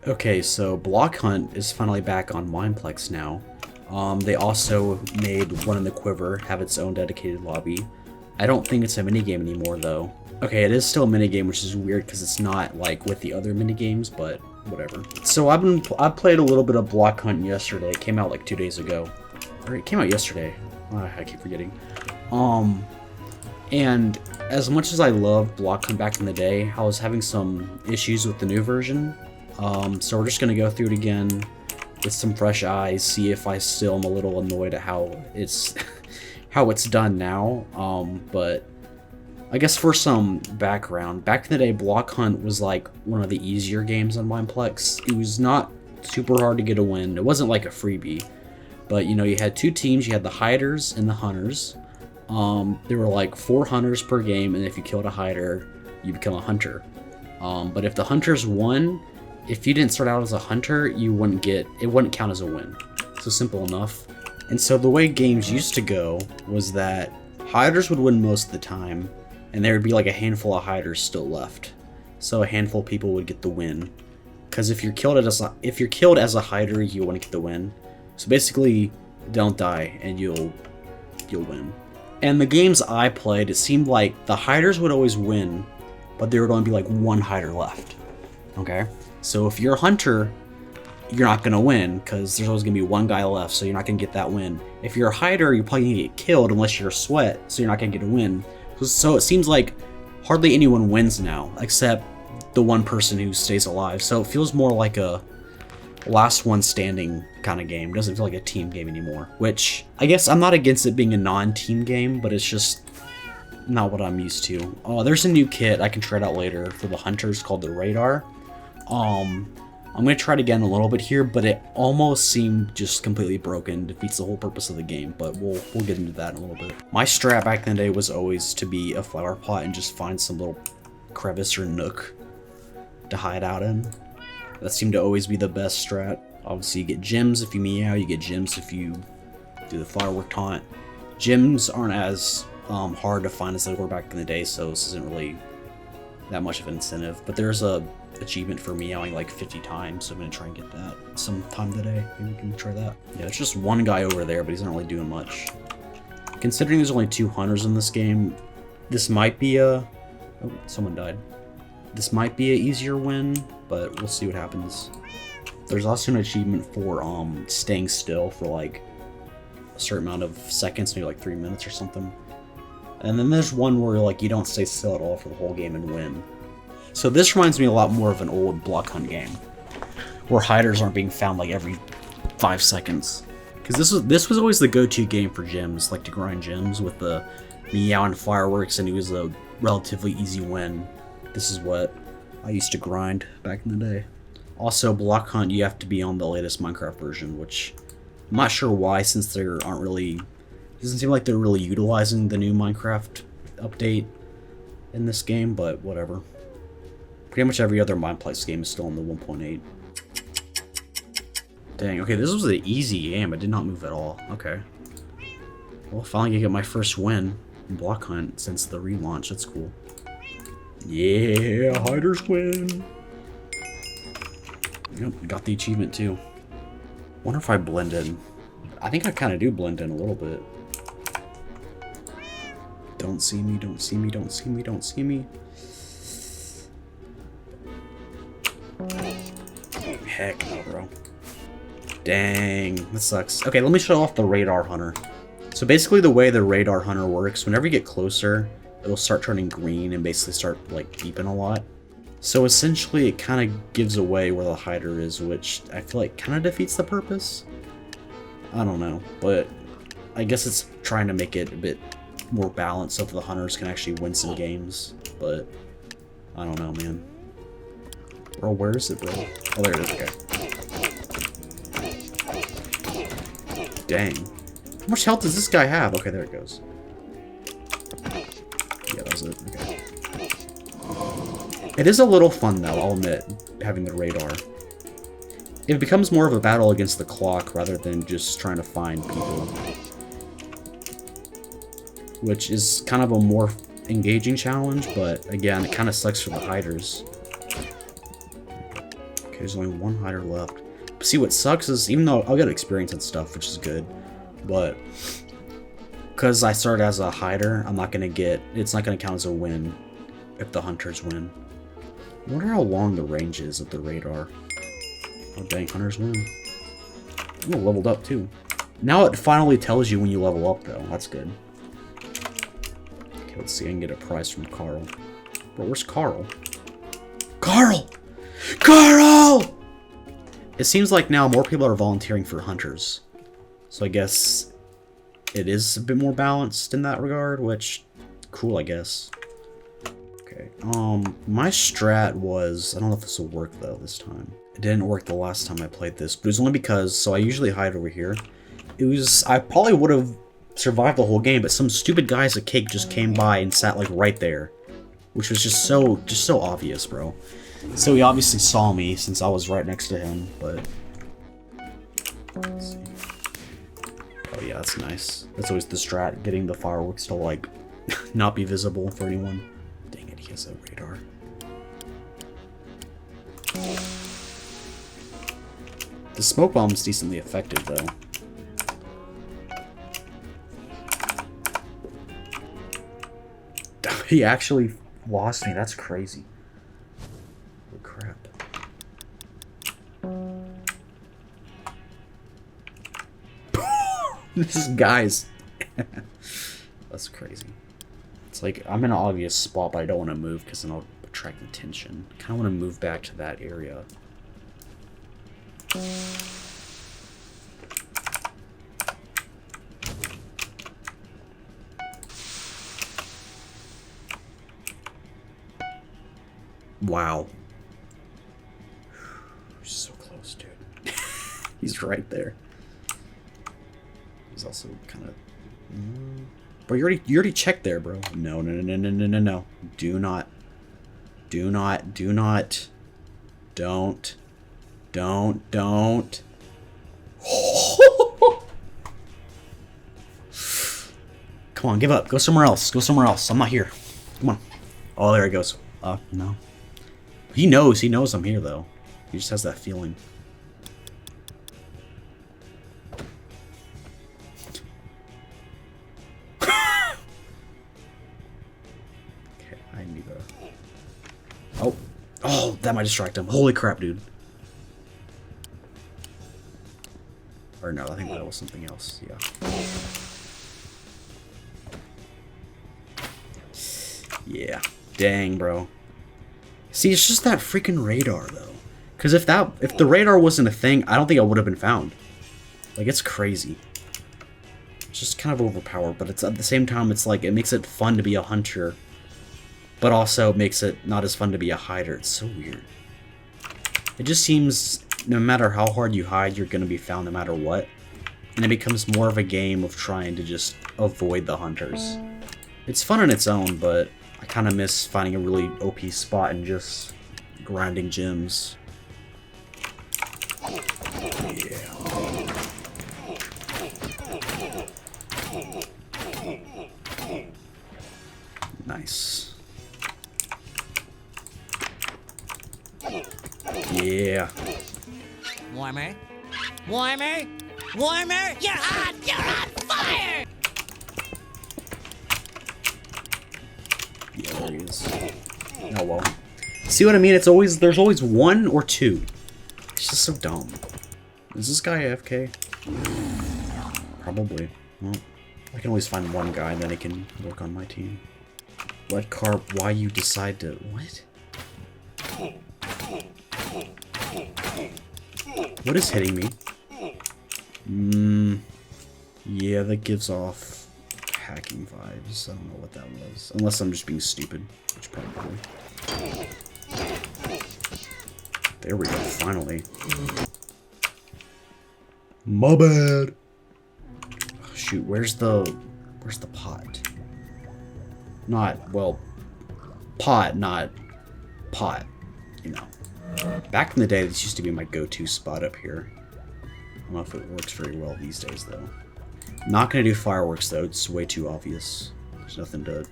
Okay, so Block Hunt is finally back on Mineplex now. They also made One in the Quiver have its own dedicated lobby. I don't think it's a minigame anymore though. Okay, it is still a minigame, which is weird because it's not like with the other minigames, but whatever. So I played a little bit of Block Hunt yesterday. It came out like 2 days ago. Or it came out yesterday. I keep forgetting. And as much as I loved Block Hunt back in the day, I was having some issues with the new version. So we're just gonna go through it again with some fresh eyes, see if I still am a little annoyed at how it's how it's done now. But I guess for some background, back in the day, Block Hunt was like one of the easier games on Mineplex. It was not super hard to get a win. It wasn't like a freebie, but you know, you had two teams. You had the hiders and the hunters. There were like 4 hunters per game, and if you killed a hider, you become a hunter. But if the hunters won, if you didn't start out as a hunter, it wouldn't count as a win. So simple enough. And so the way games used to go was that hiders would win most of the time, and there would be like a handful of hiders still left. So a handful of people would get the win. Because if you're killed as a hider, you wouldn't get the win. So basically, don't die and you'll win. And the games I played, it seemed like the hiders would always win, but there would only be like 1 hider left. Okay? So if you're a hunter, you're not going to win because there's always going to be 1 guy left, so you're not going to get that win. If you're a hider, you're probably going to get killed unless you're a sweat, so you're not going to get a win. So it seems like hardly anyone wins now, except the one person who stays alive. So it feels more like a last one standing kind of game. It doesn't feel like a team game anymore, which I guess I'm not against it being a non-team game, but it's just not what I'm used to. Oh, there's a new kit I can try it out later for the hunters called the Radar. I'm gonna try it again a little bit here, but it almost seemed just completely broken, defeats the whole purpose of the game, but we'll get into that in a little bit. My strat back in the day was always to be a flower pot and just find some little crevice or nook to hide out in. That seemed to always be the best strat. Obviously you get gems if you meow, you get gems if you do the firework taunt. Gems aren't as hard to find as they were back in the day, so this isn't really that much of an incentive, but there's a achievement for meowing like 50 times, so I'm gonna try and get that sometime today. Maybe we can try that. Yeah, there's just 1 guy over there, but he's not really doing much. Considering there's only 2 hunters in this game, this might be a... Oh, someone died. This might be an easier win, but we'll see what happens. There's also an achievement for staying still for like a certain amount of seconds, maybe like 3 minutes or something. And then there's one where like you don't stay still at all for the whole game and win. So this reminds me a lot more of an old Block Hunt game, where hiders aren't being found like every 5 seconds. Because this was always the go-to game for gems, like to grind gems with the meow and fireworks, and it was a relatively easy win. This is what I used to grind back in the day. Also, Block Hunt, you have to be on the latest Minecraft version, which I'm not sure why, since there aren't really... It doesn't seem like they're really utilizing the new Minecraft update in this game, but whatever. Pretty much every other Mineplex game is still in the 1.8. Dang, okay, this was an easy game. I did not move at all. Okay. Well, finally gonna get my first win in Block Hunt since the relaunch. That's cool. Yeah, hiders win. Yep, got the achievement too. Wonder if I blend in. I think I kind of do blend in a little bit. Don't see me, don't see me, don't see me, don't see me. Heck no, bro. Dang, that sucks. Okay, let me show off the Radar Hunter. So basically the way the Radar Hunter works, whenever you get closer, it'll start turning green and basically start like beeping a lot. So essentially it kind of gives away where the hider is, which I feel like kind of defeats the purpose. I don't know, but I guess it's trying to make it a bit more balanced so that the hunters can actually win some games, but I don't know, man. Bro, where is it, bro? Oh, there it is, okay. Dang. How much health does this guy have? Okay, there it goes. Yeah, that was it, okay. It is a little fun, though, I'll admit, having the radar. It becomes more of a battle against the clock rather than just trying to find people. Which is kind of a more engaging challenge, but again, it kind of sucks for the hiders. Okay, there's only one hider left. But see, what sucks is, even though I'll get experience and stuff, which is good, but because I started as a hider, I'm not gonna get, it's not gonna count as a win if the hunters win. I wonder how long the range is of the radar. Oh dang, hunters win. Oh, leveled up too. Now it finally tells you when you level up though, that's good. Okay, let's see, I can get a prize from Carl. Bro, where's Carl? Carl! Carl! It seems like now more people are volunteering for hunters. So I guess it is a bit more balanced in that regard, which, cool, I guess. Okay, my strat was, I don't know if this will work though this time. It didn't work the last time I played this, but it was only because, so I usually hide over here. I probably would have survived the whole game, but some stupid guy as a cake just came by and sat like right there. Which was just so obvious, bro. So he obviously saw me since I was right next to him, but... Let's see. Oh yeah, that's nice. That's always the strat, getting the fireworks to like, not be visible for anyone. Dang it, he has a radar. The smoke bomb's decently effective, though. He actually lost me. That's crazy. Holy crap. This guy's... That's crazy. It's like, I'm in an obvious spot, but I don't want to move because then I'll attract attention. I kind of want to move back to that area. Wow. So close, dude. He's right there. He's also kind of... But you already checked there, bro. No. Do not. Don't. Come on, give up. Go somewhere else. I'm not here. Come on. Oh, there he goes. No. He knows I'm here, though. He just has that feeling. Okay, I need a... Oh, that might distract him. Holy crap, dude. Or no, I think that was something else. Yeah. Dang, bro. See, it's just that freaking radar, though. Because if the radar wasn't a thing, I don't think I would have been found. Like, it's crazy. It's just kind of overpowered, but it's at the same time, it's like, it makes it fun to be a hunter, but also makes it not as fun to be a hider. It's so weird. It just seems, no matter how hard you hide, you're going to be found no matter what. And it becomes more of a game of trying to just avoid the hunters. It's fun on its own, but I kind of miss finding a really OP spot and just grinding gems. Yeah. Nice. Yeah. Warmer? You're hot! You're on fire! Yeah, there he is. Oh well. See what I mean? There's always one or two. It's just so dumb. Is this guy AFK? Probably. Well, I can always find one guy and then he can work on my team. What carp? Why you decide to... What? What is hitting me? Yeah, that gives off hacking vibes. I don't know what that was. Unless I'm just being stupid, which probably. There we go, finally. My bad. Oh, shoot, where's the pot? Pot, not pot, you know. Back in the day, this used to be my go-to spot up here. I don't know if it works very well these days, though. Not gonna do fireworks, though. It's way too obvious. There's nothing to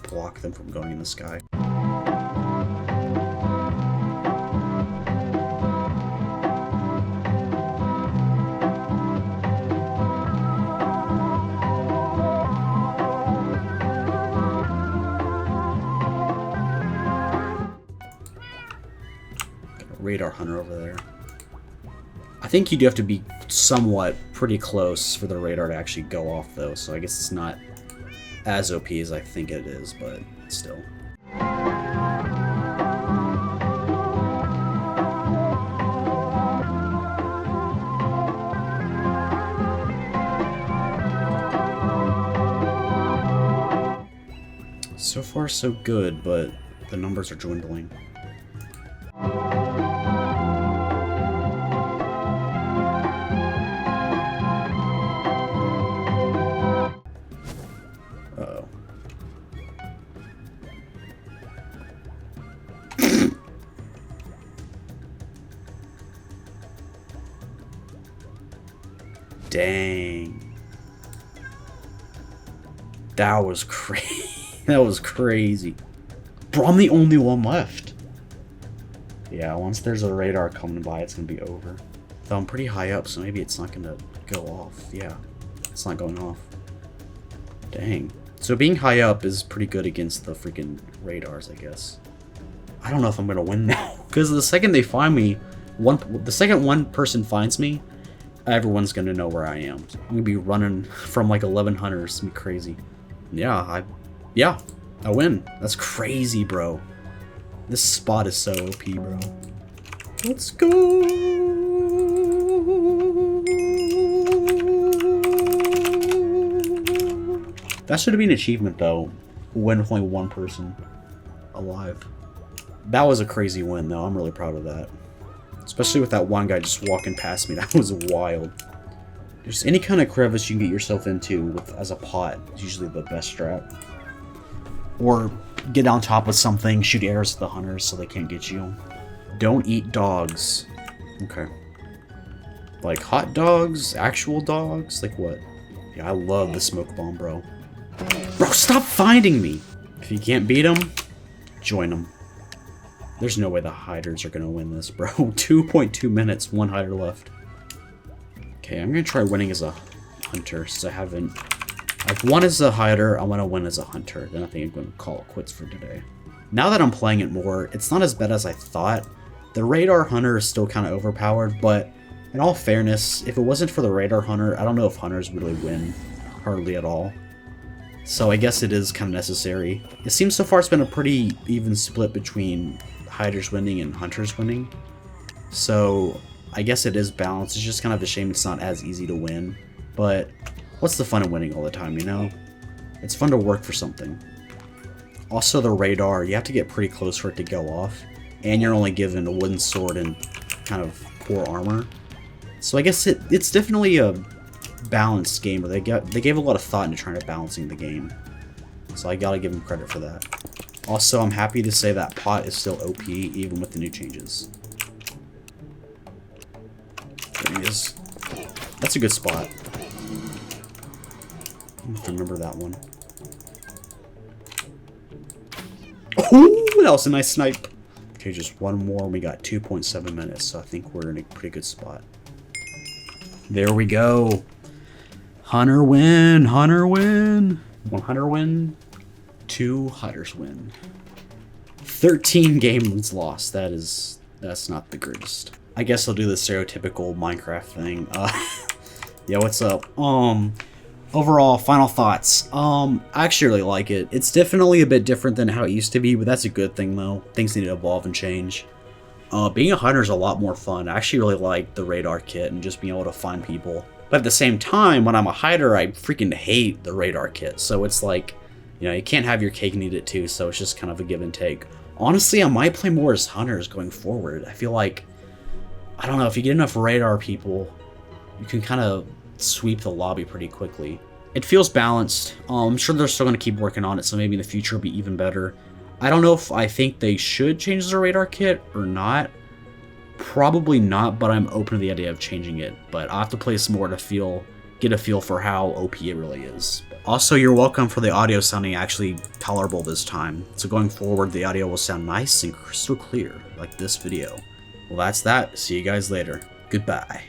block them from going in the sky. radar hunter over there. I think you do have to be somewhat pretty close for the radar to actually go off, though, so I guess it's not as OP as I think it is, but still. So far, so good, but the numbers are dwindling. Uh-oh. Dang. That was crazy. That was crazy. Bro, I'm the only one left. Yeah, once there's a radar coming by, it's gonna be over. Though I'm pretty high up, so maybe it's not gonna go off. Yeah, it's not going off. Dang. So being high up is pretty good against the freaking radars, I guess. I don't know if I'm gonna win now. Because the second they find me, the second one person finds me, everyone's gonna know where I am. I'm gonna be running from like 11 hunters. It's gonna be crazy. Yeah, I win. That's crazy, bro. This spot is so OP, bro. Let's go. That should have been an achievement, though. Win with only one person alive. That was a crazy win, though. I'm really proud of that. Especially with that one guy just walking past me. That was wild. Just any kind of crevice you can get yourself into as a pot is usually the best strat. Or get on top of something, shoot arrows at the hunters so they can't get you. Don't eat dogs. Okay. Like hot dogs? Actual dogs? Like what? Yeah, I love the smoke bomb, bro. Bro, stop finding me! If you can't beat them, join them. There's no way the hiders are gonna win this, bro. 2.2 minutes, one hider left. Okay, I'm gonna try winning as a hunter, since I haven't... I've won as a hider, I want to win as a hunter. Then I think I'm going to call it quits for today. Now that I'm playing it more, it's not as bad as I thought. The radar hunter is still kind of overpowered, but in all fairness, if it wasn't for the radar hunter, I don't know if hunters really win hardly at all. So I guess it is kind of necessary. It seems so far it's been a pretty even split between hiders winning and hunters winning. So I guess it is balanced. It's just kind of a shame it's not as easy to win. But what's the fun of winning all the time, you know? It's fun to work for something. Also, the radar, you have to get pretty close for it to go off. And you're only given a wooden sword and kind of poor armor. So I guess it's definitely a balanced game, where they gave a lot of thought into trying to balancing the game. So I gotta give them credit for that. Also, I'm happy to say that pot is still OP, even with the new changes. There he is. That's a good spot. I have to remember that one. Oh, that was a nice snipe. Okay, just one more. We got 2.7 minutes, so I think we're in a pretty good spot. There we go. Hunter win. Hunter win. 1 hunter win. 2 hunters win. 13 games lost. That's not the greatest. I guess I'll do the stereotypical Minecraft thing. Yeah, what's up? Overall, final thoughts. I actually really like it. It's definitely a bit different than how it used to be, but that's a good thing, though. Things need to evolve and change. Being a hunter is a lot more fun. I actually really like the radar kit and just being able to find people. But at the same time, when I'm a hider, I freaking hate the radar kit. So it's like, you know, you can't have your cake and eat it too, so it's just kind of a give and take. Honestly, I might play more as hunters going forward. I feel like, I don't know, if you get enough radar people, you can kind of sweep the lobby pretty quickly. It feels balanced. I'm sure they're still going to keep working on it, so maybe in the future it'll be even better. I don't know if I think they should change the radar kit or not. Probably not, but I'm open to the idea of changing it. But I'll have to play some more to get a feel for how OP it really is. Also, you're welcome for the audio sounding actually tolerable this time. So going forward, the audio will sound nice and crystal clear, like this video. Well, that's that. See you guys later. Goodbye.